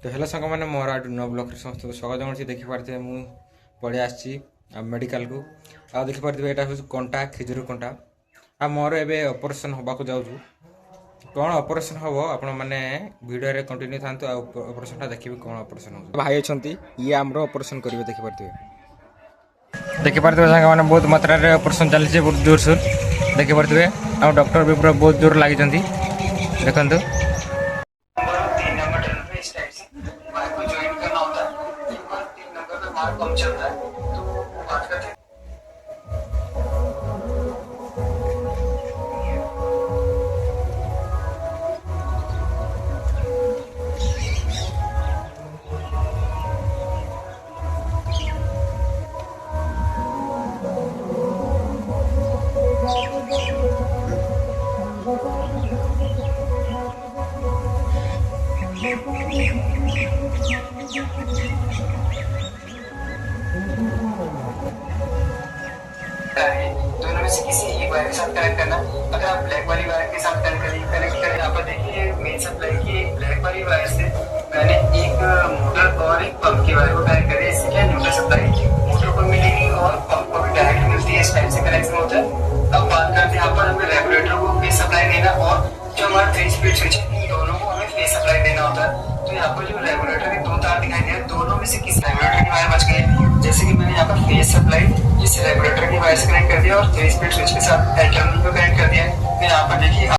तो हेलो सांग मैंने मोर आठ नौ ब्लक समस्त स्वागत जनाऊँ देखिपे मुझे पड़े आसी मेडिकल को आ देखिपे यहाँ हूँ कंटा खिजुर कंटा आ मोर ए ऑपरेशन होबाक जाऊँ कौन ऑपरेशन हम आपण मैंने वीडियो कंटिन्यू था ऑपरेशन देखिए कौन ऑपरेशन हो भाई अच्छा ये आम ऑपरेशन करेंगे देखिपे सांग मैंने बहुत मात्रा ऑपरेशन चलती बहुत जोरसोर देखिपे आ डॉक्टर भी पूरा बहुत जोर लगी देखते कम चलता है तो वो बात करते हैं। दोनों में से किसी एक वायर के साथ कनेक्ट करना। अगर आप ब्लैक वाली वायर के साथ कनेक्ट करें यहाँ पर देखिए मेन सप्लाई की एक ब्लैक वाली वायर से मैंने एक मोटर और एक पंप की वायर को कनेक्ट करी। इससे क्या न्यूट्रल सप्लाई मोटर को मिलेगी और पंप को भी डायरेक्ट मिलती है। इस टाइप से कनेक्शन होता है। अब बात करते हैं यहाँ पर हमें रेगुलेटर को फेस सप्लाई देना और जो हमारा 3 स्पीड स्विच है इन दोनों को हमें फेस सप्लाई देना होता है। तो यहाँ पर जो रेगुलेटर के 2 तार दिखाई दे रहे हैं दोनों में से किस रेगुलेटर की वायर बच गई। जैसे कि मैंने यहाँ पर फेस सप्लाई इस रेगुलेटर की वायर से कनेक्ट कर दिया और 3 स्पीड स्विच के साथ टर्मिनल को कनेक्ट कर दिया है। तो यहाँ पर देखिए